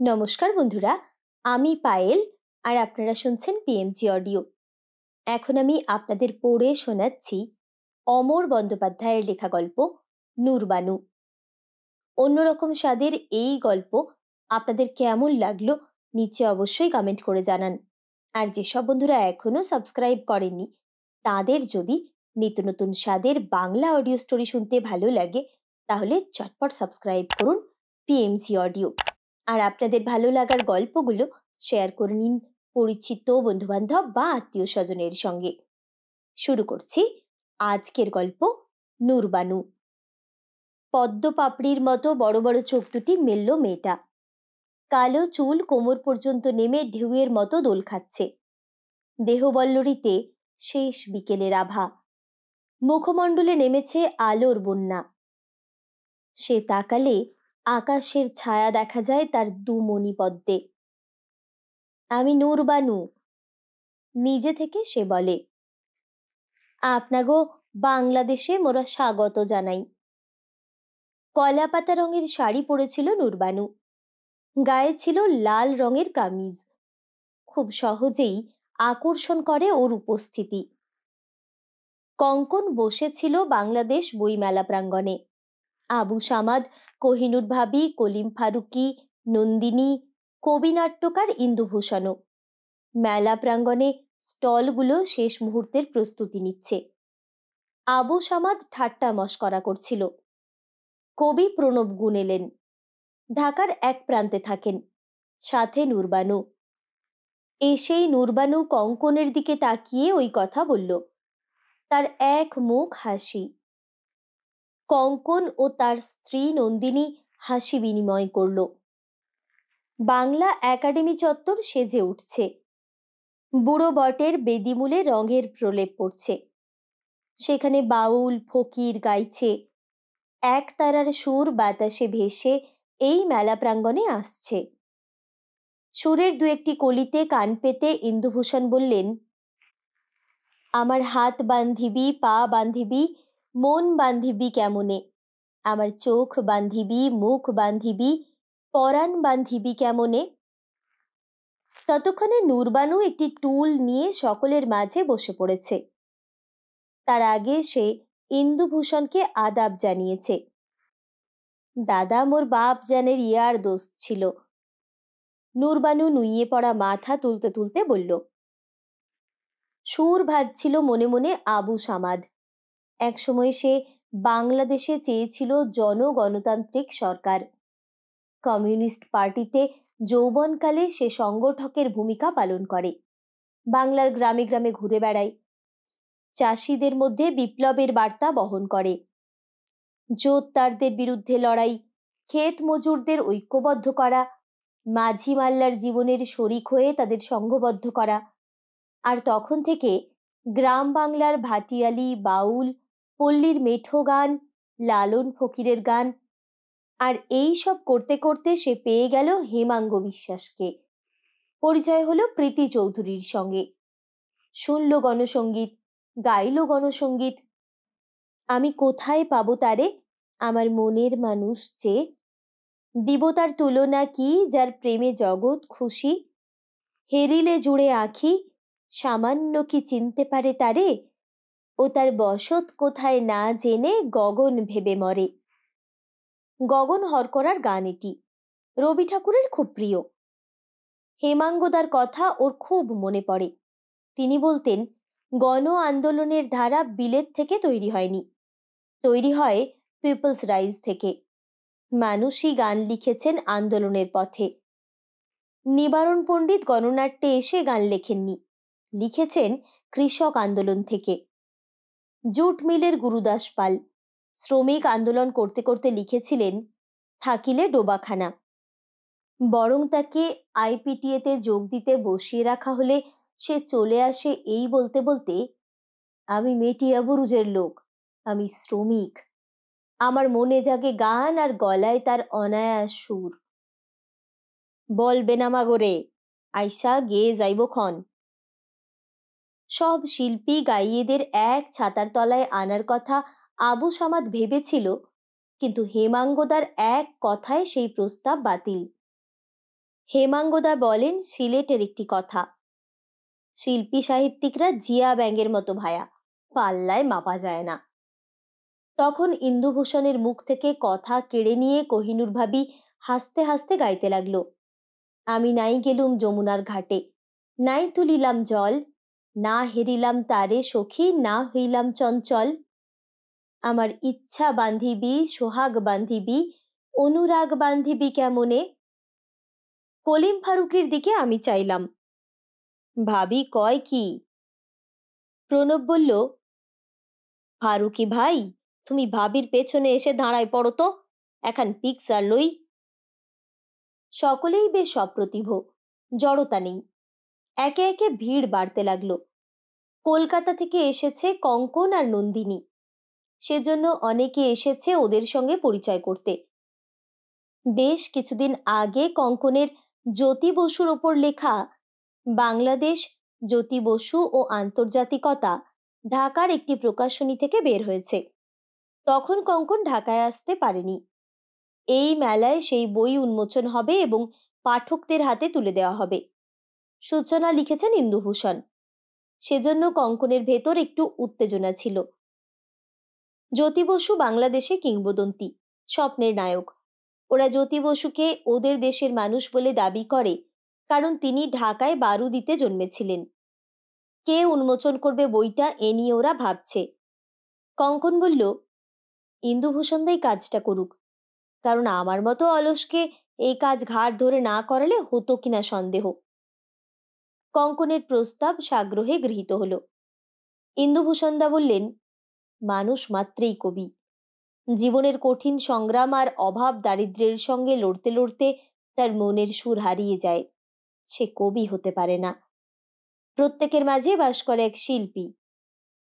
নমস্কার বন্ধুরা, আমি পায়েল আর আপনারা শুনছেন পিএমজি অডিও। এখন আমি আপনাদের পড়ে শোনাচ্ছি অমর বন্দ্যোপাধ্যায়ের লেখা গল্প নূরবানু। অন্যরকম স্বাদের এই গল্প আপনাদের কেমন লাগলো নিচে অবশ্যই কমেন্ট করে জানান। আর যেসব বন্ধুরা এখনও সাবস্ক্রাইব করেননি তাদের যদি নিত্য নতুন স্বাদের বাংলা অডিও স্টোরি শুনতে ভালো লাগে তাহলে চটপট সাবস্ক্রাইব করুন পিএমজি অডিও। আর আপনাদের ভালো লাগার গল্পগুলো শেয়ার করে নিন পরিচিত বন্ধুবান্ধব বা আত্মীয় স্বজনের সঙ্গে। শুরু করছি আজকের গল্প নূরবানু। পদ্ম পাপড়ির মতো বড় বড় চোখ দুটি মেলল মেয়েটা। কালো চুল কোমর পর্যন্ত নেমে ঢেউয়ের মতো দোল খাচ্ছে। দেহবল্লরীতে শেষ বিকেলের আভা। মুখমণ্ডলে নেমেছে আলোর বন্যা। সে তাকালে আকাশের ছায়া দেখা যায় তার দুমণি পদ্মে। আমি নূরবানু, নিজে থেকে সে বলে। আপনাগো বাংলাদেশে মোরা স্বাগত জানাই। কলা পাতা রঙের শাড়ি পরেছিল নূরবানু। গায়ে ছিল লাল রঙের কামিজ। খুব সহজেই আকর্ষণ করে ওর উপস্থিতি। কঙ্কন বসেছিল বাংলাদেশ বইমেলা প্রাঙ্গণে। আবু সামাদ, কোহিনুর ভাবি, কলিম ফারুকি, নন্দিনী, কবি নাট্যকার ইন্দুভূষণও। মেলা প্রাঙ্গণে স্টলগুলো শেষ মুহূর্তের প্রস্তুতি নিচ্ছে। আবু সামাদ ঠাট্টা মশকরা করছিল। কবি প্রণব গুণ এলেন। ঢাকার এক প্রান্তে থাকেন, সাথে নূরবানু। এসেই নূরবানু কঙ্কনের দিকে তাকিয়ে ওই কথা বলল। তার এক মুখ হাসি। কঙ্কন ও তার স্ত্রী নন্দিনী হাসি বিনিময় করল। বাংলা একাডেমি চত্বর সেজে উঠছে। বুড়ো বটের বেদিমূলে রঙের প্রলেপ পড়ছে। সেখানে বাউল ফকির গাইছে। এক তারার সুর বাতাসে ভেসে এই মেলা প্রাঙ্গণে আসছে। সুরের দু একটি কলিতে কান পেতে ইন্দুভূষণ বললেন, আমার হাত বান্ধিবি, পা বান্ধিবি, মন বান্ধিবি কেমনে, আমার চোখ বান্ধিবি, মুখ বান্ধিবি, পরাণ বান্ধিবি কেমনে। ততক্ষণে নূরবানু একটি টুল নিয়ে সকলের মাঝে বসে পড়েছে। তার আগে সে ইন্দুভূষণকে আদাব জানিয়েছে। দাদা, মোর বাপ জানের ইয়ার দোস্ত ছিল। নূরবানু নুইয়ে পড়া মাথা তুলতে তুলতে বলল। সুর ভাজছিল মনে মনে আবু সামাদ। একসময় সে বাংলাদেশে চেয়েছিল জনগণতান্ত্রিক সরকার। কমিউনিস্ট পার্টিতে যৌবনকালে সে সংগঠকের ভূমিকা পালন করে। বাংলার গ্রামে গ্রামে ঘুরে বেড়ায়। চাষিদের মধ্যে বিপ্লবের বার্তা বহন করে। জোতদারদের বিরুদ্ধে লড়াই, ক্ষেত মজুরদের ঐক্যবদ্ধ করা, মাঝি মাল্লার জীবনের শরিক হয়ে তাদের সংঘবদ্ধ করা। আর তখন থেকে গ্রাম বাংলার ভাটিয়ালি, বাউল, পল্লীর মেঠো গান, লালন ফকিরের গান, আর এই সব করতে করতে সে পেয়ে গেল হেমাঙ্গ বিশ্বাসকে। পরিচয় হলো প্রীতি চৌধুরীর সঙ্গে। শুনল গণসঙ্গীত, গাইল গণসঙ্গীত। আমি কোথায় পাবো তারে, আমার মনের মানুষ যে, দিব তার তুলনা কি, যার প্রেমে জগৎ খুশি। হেরিলে জুড়ে আঁখি, সামান্য কি চিনতে পারে তারে, ও তার বসত কোথায় না জেনে গগন ভেবে মরে। গগন হরকরার গান এটি। রবি ঠাকুরের খুব প্রিয়। হেমাঙ্গদার কথা ওর খুব মনে পড়ে। তিনি বলতেন, গণ আন্দোলনের ধারা বিলেত থেকে তৈরি হয়নি, তৈরি হয় পিপলস রাইজ থেকে। মানুষই গান লিখেছেন আন্দোলনের পথে। নিবারণ পণ্ডিত গণনাট্যে এসে গান লেখেননি, লিখেছেন কৃষক আন্দোলন থেকে। জুট মিলের গুরুদাস পাল শ্রমিক আন্দোলন করতে করতে লিখেছিলেন থাকিলে ডোবাখানা। বরং তাকে আইপিটিএতে যোগ দিতে বসিয়ে রাখা হলে সে চলে আসে এই বলতে বলতে, আমি মেটিয়া বুরুজের লোক, আমি শ্রমিক। আমার মনে জাগে গান আর গলায় তার অনায়াস সুর। বলবে না মাগরে, আইসা গেয়ে যাইব ক্ষণ। সব শিল্পী গাইয়েদের এক ছাতার তলায় আনার কথা আবু সামাদ ভেবেছিল, কিন্তু হেমাঙ্গদার এক কথায় সেই প্রস্তাব বাতিল। হেমাঙ্গদা বলেন সিলেটের একটি কথা, শিল্পী সাহিত্যিকরা জিয়া ব্যাঙের মতো ভায়া, পাল্লায় মাপা যায় না। তখন ইন্দুভূষণের মুখ থেকে কথা কেড়ে নিয়ে কোহিনূর ভাবি হাসতে হাসতে গাইতে লাগলো, আমি নাই গেলুম যমুনার ঘাটে, নাই তুলিলাম জল, না হেরিলাম তারে সখী, না হইলাম চঞ্চল, আমার ইচ্ছা বান্ধিবি সোহাগ বান্ধিবি, অনুরাগ বান্ধিবি কেমনে। কলিম ফারুকের দিকে আমি চাইলাম, ভাবি কয় কি? প্রণব বলল, ফারুকি ভাই, তুমি ভাবির পেছনে এসে দাঁড়ায় পড়ো তো, এখন পিকচার লই। সকলেই বেশ সপ্রতিভ, জড়তা নেই। একে একে ভিড় বাড়তে লাগলো। কলকাতা থেকে এসেছে কঙ্কন আর নন্দিনী, সেজন্য অনেকে এসেছে ওদের সঙ্গে পরিচয় করতে। বেশ কিছুদিন আগে কঙ্কনের জ্যোতি বসুর ওপর লেখা বাংলাদেশ, জ্যোতি বসু ও আন্তর্জাতিকতা ঢাকার একটি প্রকাশনী থেকে বের হয়েছে। তখন কঙ্কন ঢাকায় আসতে পারেনি। এই মেলায় সেই বই উন্মোচন হবে এবং পাঠকদের হাতে তুলে দেওয়া হবে। সূচনা লিখেছেন ইন্দুভূষণ, সেজন্য কঙ্কনের ভেতর একটু উত্তেজনা ছিল। জ্যোতি বসু বাংলাদেশে কিংবদন্তি, স্বপ্নের নায়ক। ওরা জ্যোতি বসুকে ওদের দেশের মানুষ বলে দাবি করে, কারণ তিনি ঢাকায় বারুদিতে জন্মেছিলেন। কে উন্মোচন করবে বইটা এ নিয়ে ওরা ভাবছে। কঙ্কন বলল, ইন্দুভূষণদাই কাজটা করুক, কারণ আমার মতো অলসকে এই কাজ ঘাড় ধরে না করালে হতো কিনা সন্দেহ। কঙ্কনের প্রস্তাব সাগ্রহে গৃহীত হল। ইন্দুভূষণদা বললেন, মানুষ মাত্রেই কবি। জীবনের কঠিন সংগ্রাম আর অভাব দারিদ্র্যের সঙ্গে লড়তে লড়তে তার মনের সুর হারিয়ে যায়, সে কবি হতে পারে না। প্রত্যেকের মাঝে বাস করে এক শিল্পী,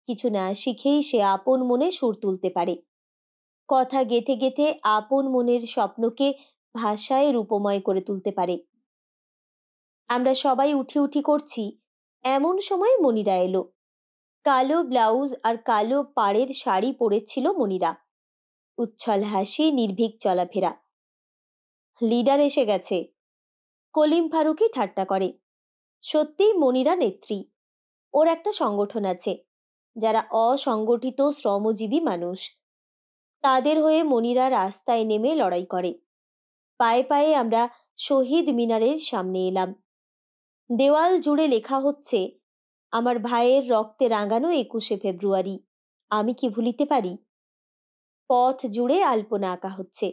কিছু না শিখেই সে আপন মনে সুর তুলতে পারে, কথা গেথে গেথে আপন মনের স্বপ্নকে ভাষায় রূপময় করে তুলতে পারে। আমরা সবাই উঠি উঠি করছি, এমন সময় মনিরা এলো। কালো ব্লাউজ আর কালো পাড়ের শাড়ি পরেছিল মনিরা, উচ্ছল হাসি, নির্ভীক চলাফেরা। লিডার এসে গেছে, কলিম ফারুকি ঠাট্টা করে। সত্যিই মনিরা নেত্রী। ওর একটা সংগঠন আছে, যারা অসংগঠিত শ্রমজীবী মানুষ। তাদের হয়ে মনিরা রাস্তায় নেমে লড়াই করে। পায়ে পায়ে আমরা শহীদ মিনারের সামনে এলাম। দেওয়াল জুড়ে লেখা হচ্ছে, আমার ভাইয়ের রক্তে রাঙানো 21শে ফেব্রুয়ারি, আমি কি ভুলিতে পারি। পথ জুড়ে আলপনা আঁকা হচ্ছে।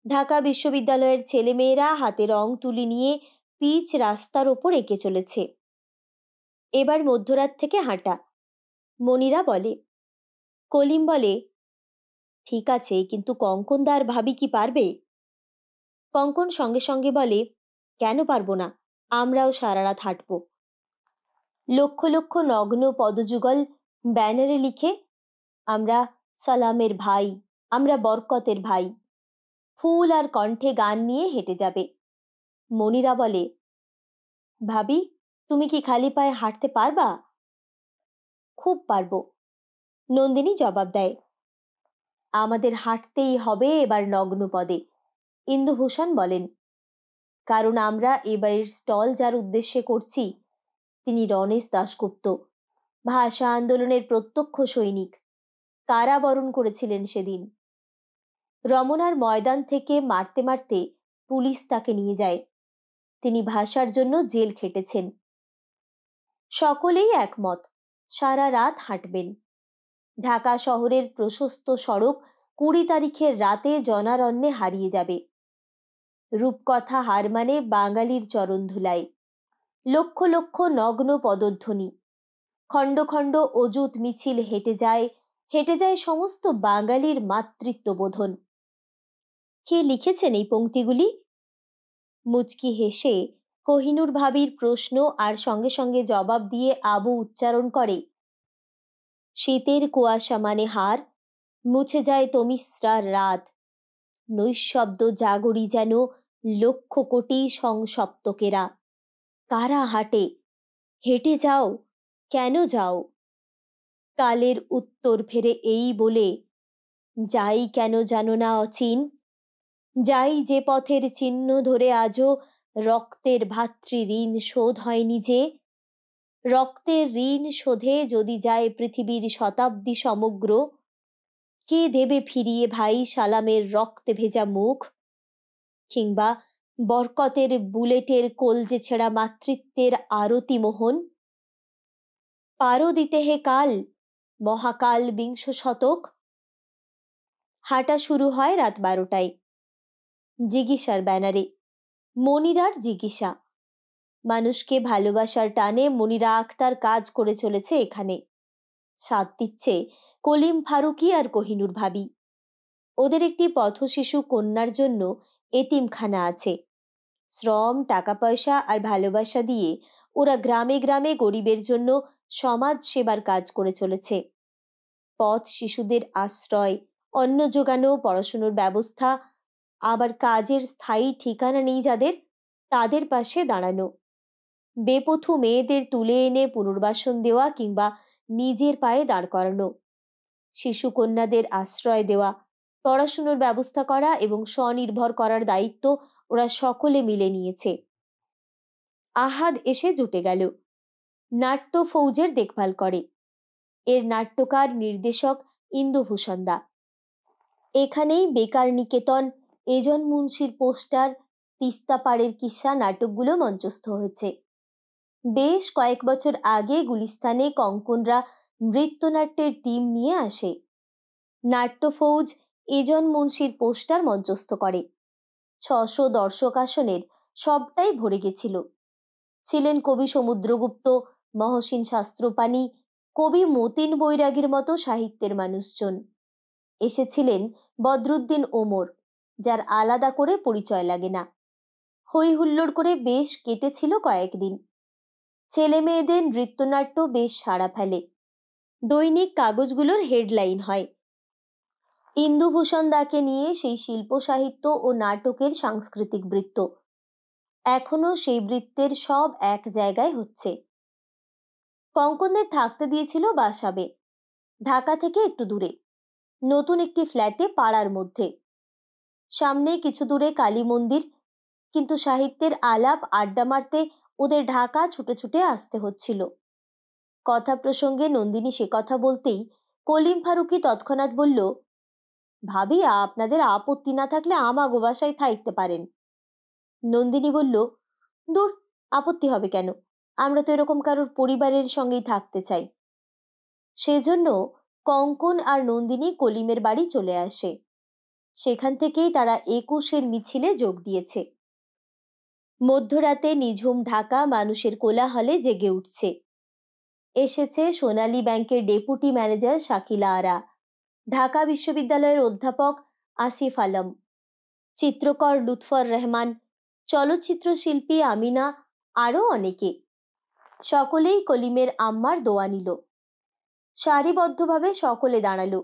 ঢাকা বিশ্ববিদ্যালয়ের ছেলেমেয়েরা হাতে রং তুলি নিয়ে পিচ রাস্তার ওপর এঁকে চলেছে। এবার মধ্যরাত থেকে হাঁটা। মনিরা বলে, কলিম বলে, ঠিক আছে, কিন্তু কঙ্কনদার ভাবি কি পারবে? কঙ্কন সঙ্গে সঙ্গে বলে, কেন পারবো না, আমরাও সারা রাত হাঁটব। লক্ষ লক্ষ নগ্ন পদযুগল ব্যানারে লিখে, আমরা সালামের ভাই, আমরা বরকতের ভাই, ফুল আর কণ্ঠে গান নিয়ে হেঁটে যাবে। মনিরা বলে, ভাবি তুমি কি খালি পায়ে হাঁটতে পারবা? খুব পারবো, নন্দিনী জবাব দেয়। আমাদের হাঁটতেই হবে এবার নগ্ন পদে, ইন্দুভূষণ বলেন, কারণ আমরা এবারের স্টল যার উদ্দেশ্যে করছি তিনি রণেশ দাশগুপ্ত, ভাষা আন্দোলনের প্রত্যক্ষ সৈনিক, কারাবরণ করেছিলেন সেদিন। রমনার ময়দান থেকে মারতে মারতে পুলিশ তাকে নিয়ে যায়। তিনি ভাষার জন্য জেল খেটেছেন। সকলেই একমত, সারা রাত হাঁটবেন। ঢাকা শহরের প্রশস্ত সড়ক 20 তারিখের রাতে জনারণ্যে হারিয়ে যাবে। রূপকথা হার মানে বাঙালির চরণধুলায়। লক্ষ লক্ষ নগ্ন পদধ্বনি, খণ্ড খণ্ড অযুত মিছিল হেঁটে যায় সমস্ত বাঙালির মাতৃত্ব বোধন। কে লিখেছেন এই পংক্তিগুলি? মুচকি হেসে কোহিনূর ভাবির প্রশ্ন আর সঙ্গে সঙ্গে জবাব দিয়ে আবু উচ্চারণ করে, শীতের কুয়াশা মানে হার, মুছে যায় তমিশ্রার রাত, নৈশব্দ জাগরি যেন লক্ষ কোটি সংসপ্তকেরা। কারা হাঁটে? হেঁটে যাও, কেন যাও? কালের উত্তর ফেরে এই বলে, যাই কেন জানো না অচিন, যাই যে পথের চিহ্ন ধরে আজও রক্তের ভাতৃ ঋণ শোধ হয়নি যে, রক্তের ঋণ শোধে যদি যায় পৃথিবীর শতাব্দী সমগ্র, কে দেবে ফিরিয়ে ভাই সালামের রক্তে ভেজা মুখ? কিংবা বরকতের বুলেটের কলজে ছেঁড়া মাতৃত্বের আরতি মোহন? পারো দিতে হে কাল, মহাকাল বিংশ শতক? হাঁটা শুরু হয় রাত 12টায়, জিজ্ঞাসার ব্যানারে। মনিরার জিজ্ঞাসা। মানুষকে ভালোবাসার টানে মনিরা আক্তার কাজ করে চলেছে এখানে। সাথ দিচ্ছে কলিম ফারুকি আর কোহিনুর ভাবি। ওদের একটি পথশিশু কন্যার জন্য এতিমখানা আছে। শ্রম, টাকা পয়সা আর ভালোবাসা দিয়ে ওরা গ্রামে গ্রামে গরিবের জন্য সমাজ সেবার কাজ করে চলেছে। পথ শিশুদের আশ্রয়, অন্ন জোগানো, পড়াশুনোর ব্যবস্থা, আবার কাজের স্থায়ী ঠিকানা নেই যাদের, তাদের পাশে দাঁড়ানো। বেপথু মেয়েদের তুলে এনে পুনর্বাসন দেওয়া কিংবা নিজের পায়ে দাঁড় করানো। শিশু কন্যাদের আশ্রয় দেওয়া, পড়াশুনোর ব্যবস্থা করা এবং স্বনির্ভর করার দায়িত্ব ওরা সকলে মিলে নিয়েছে। আহাদ এসে জুটে গেল। নাট্য ফৌজের দেখভাল করে। এর নাট্যকার নির্দেশক ইন্দুভূষণ দা। এখানেই বেকার নিকেতন, এজন মুন্সির পোস্টার, তিস্তা পাড়ের কিস্সা নাটকগুলো মঞ্চস্থ হয়েছে। বেশ কয়েক বছর আগে গুলিস্তানে কঙ্কনরা নৃত্যনাট্যের টিম নিয়ে আসে। নাট্যফৌজ এজন মুন্সির পোস্টার মঞ্চস্থ করে। 600 দর্শক আসনের সবটাই ভরে গেছিল। ছিলেন কবি সমুদ্রগুপ্ত, মহসিন শাস্ত্রপাণি, কবি মতিন বৈরাগীর মতো সাহিত্যের মানুষজন। এসেছিলেন বদরুদ্দিন ওমর, যার আলাদা করে পরিচয় লাগে না। হই হুল্লোড় করে বেশ কেটেছিল কয়েকদিন। ছেলে মেয়েদের নৃত্যনাট্য বেশ সাড়া ফেলে। দৈনিক কাগজগুলোর হেডলাইন হয়। ইন্দুভূষণ দাকে নিয়ে সেই শিল্প সাহিত্য ও নাটকের সাংস্কৃতিক বৃত্ত। এখনো সেই বৃত্তের সব এক জায়গায় হচ্ছে। কঙ্কনদের থাকতে দিয়েছিল বাসাবে, ঢাকা থেকে একটু দূরে, নতুন একটি ফ্ল্যাটে পাড়ার মধ্যে। সামনে কিছু দূরে কালী মন্দির, কিন্তু সাহিত্যের আলাপ আড্ডা মারতে ওদের ঢাকা ছুটে ছুটে আসতে হচ্ছিল। কথা প্রসঙ্গে নন্দিনী সে কথা বলতেই কলিম ফারুকি তৎক্ষণাৎ বলল, ভাবি আপনাদের আপত্তি না থাকলে আমাগো বাসায় থাকতে পারেন। নন্দিনী বলল, দূর, আপত্তি হবে কেন, আমরা তো এরকম কারোর পরিবারের সঙ্গেই থাকতে চাই। সেজন্য কঙ্কন আর নন্দিনী কলিমের বাড়ি চলে আসে। সেখান থেকেই তারা 21-এর মিছিলে যোগ দিয়েছে। মধ্যরাতে নিঝুম ঢাকা মানুষের কোলাহলে জেগে উঠছে। এসেছে সোনালী ব্যাংকের ডেপুটি ম্যানেজার শাকিলা আরা, ঢাকা বিশ্ববিদ্যালয়ের অধ্যাপক আসিফ আলম, চিত্রকর লুৎফর রহমান, চলচ্চিত্র শিল্পী আমিনা, আরও অনেকে। সকলেই কলিমের আম্মার দোয়া নিল। সারিবদ্ধভাবে সকলে দাঁড়ালো।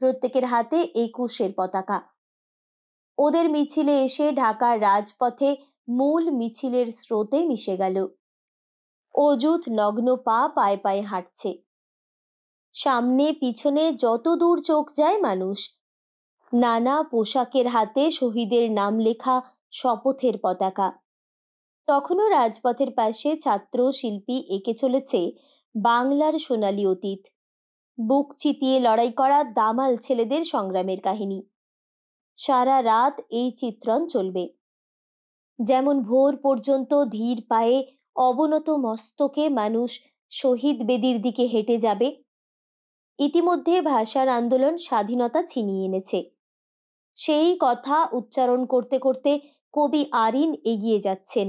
প্রত্যেকের হাতে 21-এর পতাকা। ওদের মিছিলে এসে ঢাকার রাজপথে মূল মিছিলের স্রোতে মিশে গেল। অযুত নগ্ন পা পায়ে পায়ে হাঁটছে। সামনে পিছনে যত দূর চোখ যায় মানুষ। নানা পোশাকের হাতে শহীদের নাম লেখা শপথের পতাকা। তখনও রাজপথের পাশে ছাত্র শিল্পী এঁকে চলেছে বাংলার সোনালী অতীত, বুক চিতিয়ে লড়াই করা দামাল ছেলেদের সংগ্রামের কাহিনী। সারা রাত এই চিত্রণ চলবে। যেমন ভোর পর্যন্ত ধীর পায়ে অবনত মস্তকে মানুষ শহীদ বেদির দিকে হেঁটে যাবে। ইতিমধ্যে ভাষার আন্দোলন স্বাধীনতা ছিনিয়ে এনেছে। সেই কথা উচ্চারণ করতে করতে কবি আরিন এগিয়ে যাচ্ছেন।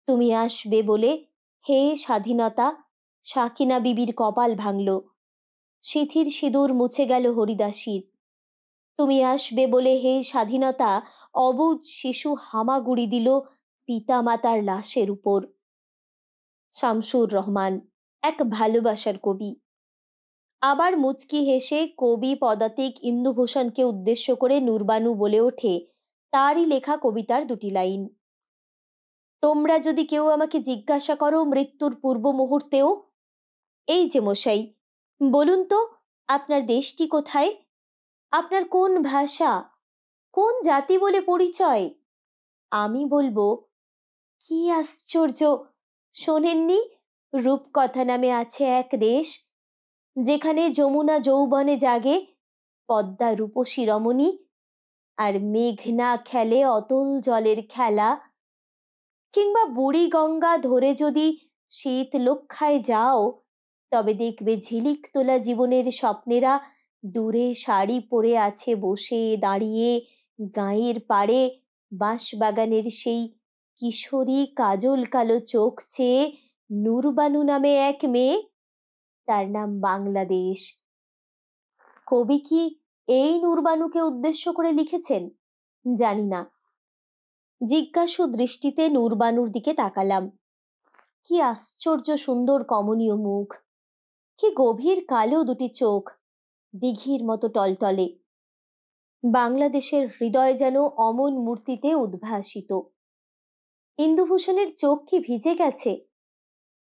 তুমি আসবে বলে হে স্বাধীনতা, সাকিনা বিবির কপাল ভাঙল, সিথির সিঁদুর মুছে গেল হরিদাসীর। তুমি আসবে বলে হে স্বাধীনতা, অবুঝ শিশু হামাগুড়ি দিল পিতা মাতার লাশের উপর। শামসুর রহমান, এক ভালোবাসার কবি। আবার মুচকি হেসে কবি পদাতিক ইন্দুভূষণকে উদ্দেশ্য করে নূরবানু বলে ওঠে তারই লেখা কবিতার দুটি লাইন। তোমরা যদি কেউ আমাকে জিজ্ঞাসা করো মৃত্যুর পূর্ব মুহূর্তেও, এই যে মশাই, বলুন তো আপনার দেশটি কোথায়, আপনার কোন ভাষা, কোন জাতি বলে পরিচয়, আমি বলবো, কি আশ্চর্য! শোনেননি, রূপকথা নামে আছে এক দেশ, যেখানে যমুনা যৌবনে জাগে, পদ্মা রূপসী রমণী, আর মেঘনা খেলে অতল জলের খেলা। কিংবা বুড়ি গঙ্গা ধরে যদি শীত লক্ষায় যাও, তবে দেখবে ঝিলিক তোলা জীবনের স্বপ্নেরা দূরে শাড়ি পরে আছে বসে দাঁড়িয়ে গাঁয়ের পাড়ে, বাঁশবাগানের সেই কিশোরী কাজল কালো চোখ চেয়ে নূরবানু নামে এক মেয়ে, তার নাম বাংলাদেশ। কবি কি এই নূরবানুকে উদ্দেশ্য করে লিখেছেন জানি না। জিজ্ঞাসু দৃষ্টিতে নূরবানুর দিকে তাকালাম। কি আশ্চর্য সুন্দর কমনীয় মুখ, কি গভীর কালো দুটি চোখ, দিঘির মতো টলটলে। বাংলাদেশের হৃদয় যেন অমন মূর্তিতে উদ্ভাসিত। ইন্দুভূষণের চোখ কি ভিজে গেছে?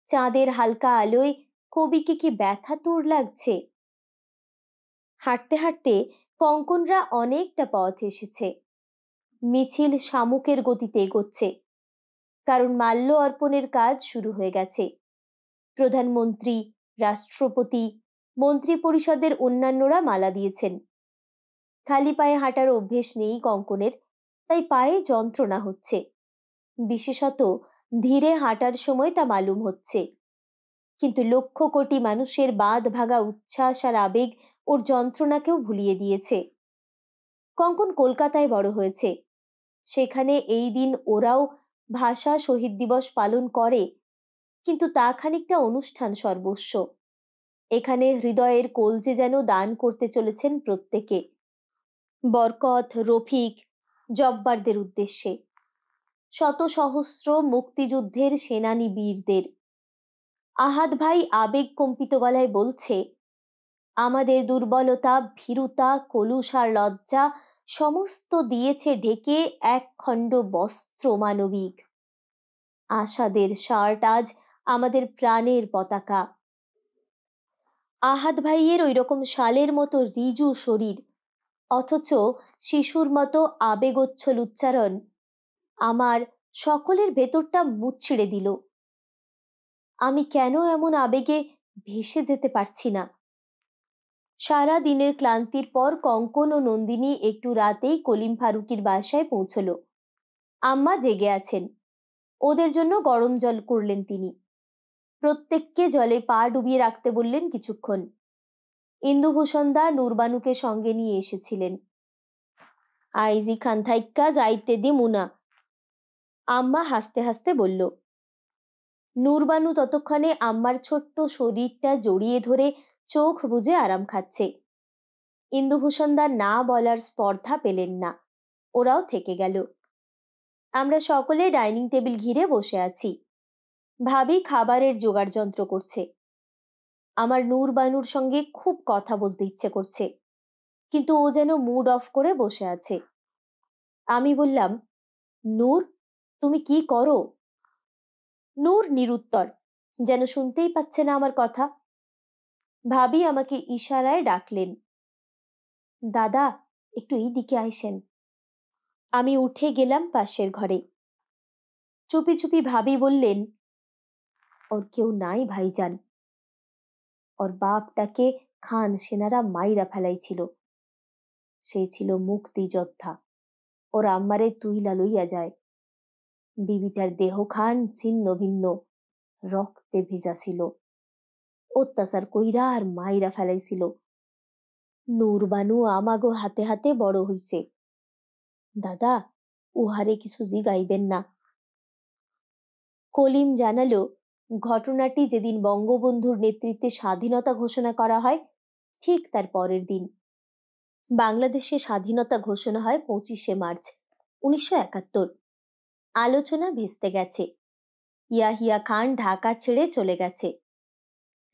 চাঁদের হালকা আলোয় কবিকে কি ব্যথাতুর লাগছে? হাঁটতে হাঁটতে কঙ্কনরা অনেকটা পথ এসেছে। মিছিল শামুকের গতিতে এগোচ্ছে, কারণ মাল্য অর্পণের কাজ শুরু হয়ে গেছে। প্রধানমন্ত্রী, রাষ্ট্রপতি, মন্ত্রী পরিষদের অন্যান্যরা মালা দিয়েছেন। খালি পায়ে হাঁটার অভ্যেস নেই কঙ্কনের, তাই পায়ে যন্ত্রণা হচ্ছে। বিশেষত ধীরে হাঁটার সময় তা মালুম হচ্ছে। কিন্তু লক্ষ কোটি মানুষের বাঁধ ভাঙা উচ্ছ্বাস আর আবেগ ওর যন্ত্রণাকেও ভুলিয়ে দিয়েছে। কঙ্কন কলকাতায় বড় হয়েছে, সেখানে এই দিন ওরাও ভাষা শহীদ দিবস পালন করে, কিন্তু তা খানিকটা অনুষ্ঠান সর্বস্ব। এখানে হৃদয়ের কলজে যেন দান করতে চলেছেন প্রত্যেকে, বরকত, রফিক, জব্বারদের উদ্দেশ্যে, শত সহস্র মুক্তিযুদ্ধের সেনানী বীরদের। আহাদ ভাই আবেগ কম্পিত গলায় বলছে, আমাদের দুর্বলতা, ভীরুতা, কলুষ আর লজ্জা সমস্ত দিয়েছে ঢেকে এক খণ্ড বস্ত্র মানবিক। আশাদের শার্ট আজ আমাদের প্রাণের পতাকা। আহাদ ভাইয়ের ওই রকম শালের মতো রিজু শরীর, অথচ শিশুর মতো আবেগোচ্ছল উচ্চারণ আমার সকলের ভেতরটা মুচড়ে দিল। আমি কেন এমন আবেগে ভেসে যেতে পারছি না? সারা দিনের ক্লান্তির পর কঙ্কন ও নন্দিনী একটু রাতেই কলিম ফারুকির বাসায় পৌঁছল। আম্মা জেগে আছেন, ওদের জন্য গরম জল করলেন তিনি। প্রত্যেককে জলে পা ডুবিয়ে রাখতে বললেন কিছুক্ষণ। ইন্দুভূষণ দা নূরবানুকে সঙ্গে নিয়ে এসেছিলেন। আইজি খান থাইক্কা যাইতে দি মুনা, আম্মা হাসতে হাসতে বলল। নূরবানু ততক্ষণে আম্মার ছোট্ট শরীরটা জড়িয়ে ধরে চোখ বুজে আরাম খাচ্ছে। ইন্দুভূষণ দা না বলার স্পর্ধা পেলেন না, ওরাও থেকে গেল। আমরা সকলে ডাইনিং টেবিল ঘিরে বসে আছি। ভাবি খাবারের জোগাড় যন্ত্র করছে। আমার নূরবানুর সঙ্গে খুব কথা বলতে ইচ্ছে করছে, কিন্তু ও যেন মুড অফ করে বসে আছে। আমি বললাম, নূর, তুমি কি করো? নূর নিরুত্তর, যেন শুনতেই পাচ্ছে না আমার কথা। ভাবি আমাকে ইশারায় ডাকলেন, দাদা একটু এই দিকে আইসেন। আমি উঠে গেলাম পাশের ঘরে। চুপি চুপি ভাবি বললেন, ওর কেউ নাই ভাইজান, ওর বাপটাকে খান সেনারা মাইরা ফেলাইছিল। সে ছিল মুক্তিযোদ্ধা, ওর আম্মারে তুইলা লইয়া যায়। বিবিটার দেহ খান ছিন্ন ভিন্ন, রক্তে ভিজা ছিল। অত্যাচার কইরা আর মাইরা ফেলাইছিল। নূরবানু আমাগো হাতে হাতে বড় হইছে। দাদা, উহারে কিছু জিগাইবেন না। কলিম জানালো, ঘটনাটি যেদিন বঙ্গবন্ধুর নেতৃত্বে স্বাধীনতা ঘোষণা করা হয় ঠিক তার পরের দিন। বাংলাদেশে স্বাধীনতা ঘোষণা হয় 25শে মার্চ 1971। আলোচনা ভেস্তে গেছে। ইয়াহিয়া খান ঢাকা ছেড়ে চলে গেছে।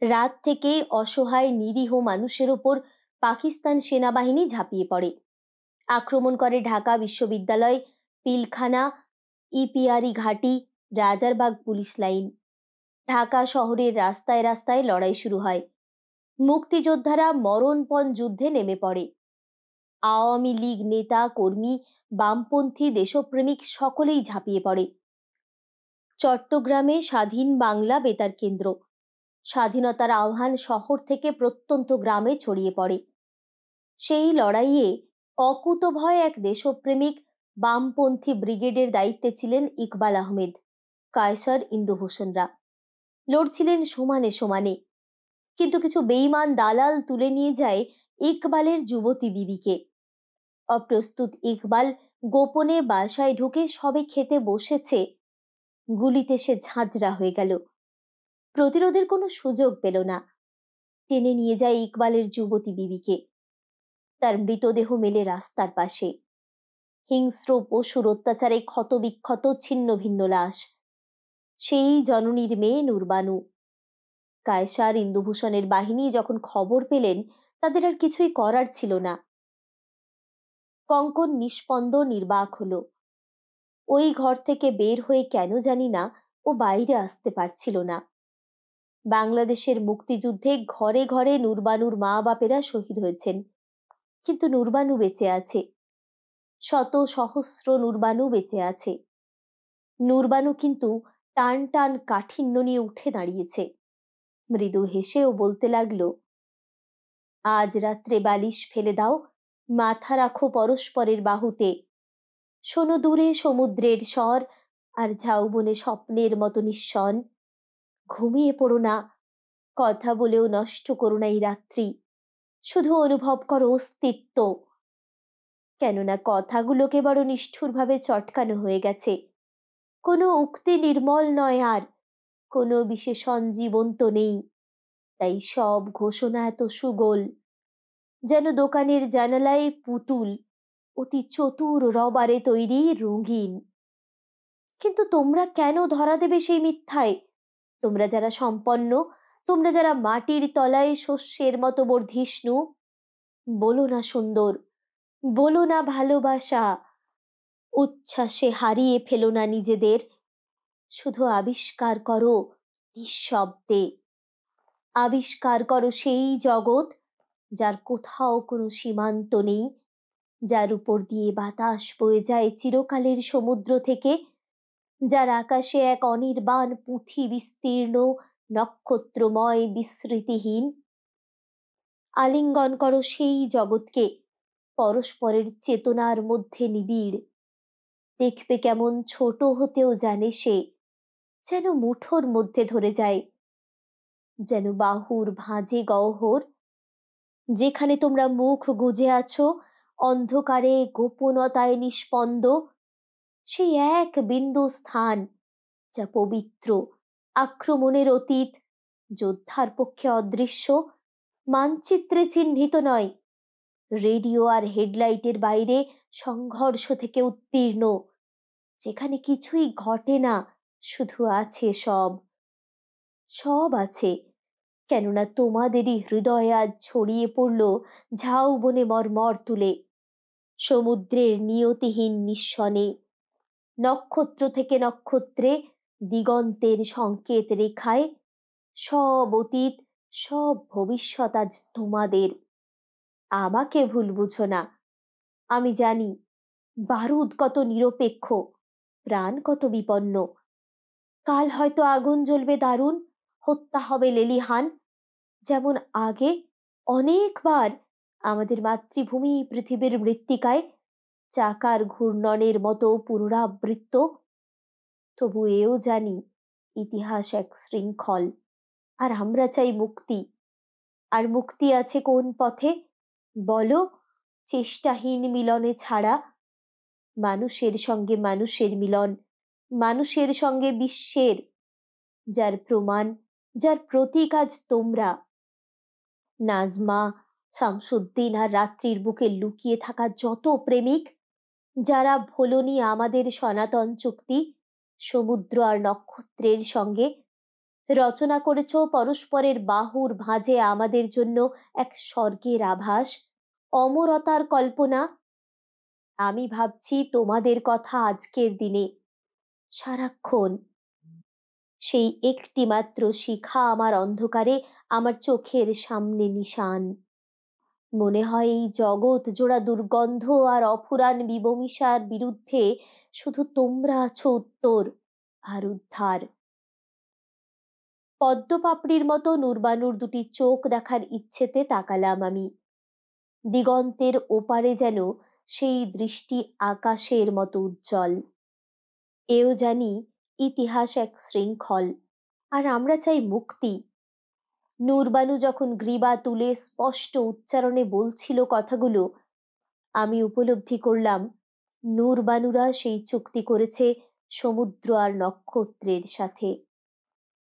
রাত থেকেই অসহায় নিরীহ মানুষের ওপর পাকিস্তান সেনাবাহিনী ঝাঁপিয়ে পড়ে। আক্রমণ করে ঢাকা বিশ্ববিদ্যালয়, পিলখানা, ইপিআরি ঘাঁটি, রাজারবাগ পুলিশ লাইন। ঢাকা শহরের রাস্তায় রাস্তায় লড়াই শুরু হয়। মুক্তিযোদ্ধারা মরণপণ যুদ্ধে নেমে পড়ে। আওয়ামী লীগ নেতা কর্মী, বামপন্থী, দেশপ্রেমিক সকলেই ঝাঁপিয়ে পড়ে। চট্টগ্রামে স্বাধীন বাংলা বেতার কেন্দ্র। স্বাধীনতার আহ্বান শহর থেকে প্রত্যন্ত গ্রামে ছড়িয়ে পড়ে। সেই লড়াইয়ে অকুতোভয় এক দেশপ্রেমিক বামপন্থী ব্রিগেডের দায়িত্বে ছিলেন ইকবাল আহমেদ, কায়সার, ইন্দুভূষণরা। লড়ছিলেন সমানে সমানে, কিন্তু কিছু বেঈমান দালাল তুলে নিয়ে যায় ইকবালের যুবতী বিবিকে। অপ্রস্তুত ইকবাল গোপনে বাসায় ঢুকে সবে খেতে বসেছে, গুলিতে সে ঝাঁঝরা হয়ে গেল। প্রতিরোধের কোনো সুযোগ পেল না। টেনে নিয়ে যায় ইকবালের যুবতী বিবিকে। তার মৃতদেহ মেলে রাস্তার পাশে। হিংস্র পশুর অত্যাচারে ক্ষতবিক্ষত ছিন্ন ভিন্ন লাশ। সেই জননীর মেয়ে নূরবানু। কায়সার, ইন্দুভূষণের বাহিনী যখন খবর পেলেন, তাদের আর কিছুই করার ছিল না। কঙ্কন নিষ্পন্দ নির্বাক হলো। ওই ঘর থেকে বের হয়ে কেন জানি না ও বাইরে আসতে পারছিল না। বাংলাদেশের মুক্তিযুদ্ধে ঘরে ঘরে নূরবানুর মা বাপেরা শহীদ হয়েছেন, কিন্তু নূরবানু বেঁচে আছে। শত সহস্র নূরবানু বেঁচে আছে। নূরবানু কিন্তু টান টান কাঠিন্য নিয়ে উঠে দাঁড়িয়েছে। মৃদু হেসেও বলতে লাগলো, আজ রাত্রে বালিশ ফেলে দাও, মাথা রাখো পরস্পরের বাহুতে। শোনো দূরে সমুদ্রের স্বর, আর ঝাউবনে স্বপ্নের মতো নিঃসন। ঘুমিয়ে পড়ো না, কথা বলেও নষ্ট করো না এই রাত্রি। শুধু অনুভব করো অস্তিত্ব। কেননা কথাগুলোকে বড় নিষ্ঠুরভাবে চটকানো হয়ে গেছে। কোনো উক্তি নির্মল নয়, আর কোনো বিশেষণ জীবন্ত নেই। তাই সব ঘোষণা এত সুগোল, যেন দোকানের জানালায় পুতুল, অতি চতুর রবারে তৈরি, রঙিন। কিন্তু তোমরা কেন ধরা দেবে সেই মিথ্যায়? তোমরা যারা সম্পন্ন, তোমরা যারা মাটির তলায় শস্যের মতো বর্ধিষ্ণু, বলো না সুন্দর, বলো না ভালোবাসা। উচ্ছ্বাসে হারিয়ে ফেলো না নিজেদের। শুধু আবিষ্কার করো নিঃশব্দে। আবিষ্কার করো সেই জগৎ যার কোথাও কোনো সীমান্ত নেই, যার উপর দিয়ে বাতাস বয়ে যায় চিরকালের সমুদ্র থেকে, যার আকাশে এক অনির্বাণ পুঁথি বিস্তীর্ণ, নক্ষত্রময়, বিস্মৃতিহীন। আলিঙ্গন করো সেই জগৎকে, পরস্পরের চেতনার মধ্যে নিবিড়। দেখবে কেমন ছোট হতেও জানে সে, যেন মুঠোর মধ্যে ধরে যায়, যেন বাহুর ভাঁজে গহ্বর। যেখানে তোমরা মুখ গুজে আছো, অন্ধকারে গোপনতায় নিষ্পন্দ, সেই এক বিন্দু স্থান যা পবিত্র, আক্রমণের অতীত, যোদ্ধার পক্ষে অদৃশ্য, মানচিত্রে চিহ্নিত নয়, রেডিও আর হেডলাইটের বাইরে সংঘর্ষ থেকে উত্তীর্ণ, যেখানে কিছুই ঘটে না, শুধু আছে সব। সব আছে, কেননা তোমাদেরই হৃদয়ে আজ ছড়িয়ে পড়ল ঝাউবনে মর্মর তুলে, সমুদ্রের নিয়তিহীন নিঃসনে, নক্ষত্র থেকে নক্ষত্রে, দিগন্তের সংকেত রেখায়। সব অতীত, সব ভবিষ্যৎ আজ তোমাদের। আমাকে ভুল বুঝো না। আমি জানি বারুদ কত নিরপেক্ষ, প্রাণ কত বিপন্ন। কাল হয়তো আগুন জ্বলবে দারুণ, হত্যা হবে লেলিহান, যেমন আগে অনেকবার আমাদের মাতৃভূমি পৃথিবীর মৃত্তিকায় চাকার ঘূর্ণনের মতো পুনরাবৃত্ত। তবু এও জানি ইতিহাস এক শৃঙ্খল, আর আমরা চাই মুক্তি। আর মুক্তি আছে কোন পথে বলো? চেষ্টাহীন মিলনে ছাড়া। মানুষের সঙ্গে মানুষের মিলন, মানুষের সঙ্গে বিশ্বের, যার প্রমাণ, যার প্রতীক আজ তোমরা। নাজমা, শামসুদ্দিন আর রাত্রির বুকে লুকিয়ে থাকা যত প্রেমিক, যারা ভোলনি আমাদের সনাতন চুক্তি, সমুদ্র আর নক্ষত্রের সঙ্গে রচনা করেছ পরস্পরের বাহুর ভাঁজে আমাদের জন্য এক স্বর্গের আভাস, অমরতার কল্পনা। আমি ভাবছি তোমাদের কথা আজকের দিনে, সারাক্ষণ। সেই একটি মাত্র শিখা আমার অন্ধকারে, আমার চোখের সামনে নিশান। মনে হয় এই জগৎ জোড়া দুর্গন্ধ আর অফুরান বিবমিষার বিরুদ্ধে শুধু তোমরা আছো উত্তর আর উদ্ধার। পদ্মপাপড়ির মতো নূরবানুর দুটি চোখ দেখার ইচ্ছেতে তাকালাম আমি। দিগন্তের ওপারে যেন সেই দৃষ্টি আকাশের মতো উজ্জ্বল। এও জানি ইতিহাস এক শৃঙ্খল, আর আমরা চাই মুক্তি। নূরবানু যখন গ্রীবা তুলে স্পষ্ট উচ্চারণে বলছিল কথাগুলো, আমি উপলব্ধি করলাম নূরবানুরা সেই চুক্তি করেছে সমুদ্র আর নক্ষত্রের সাথে।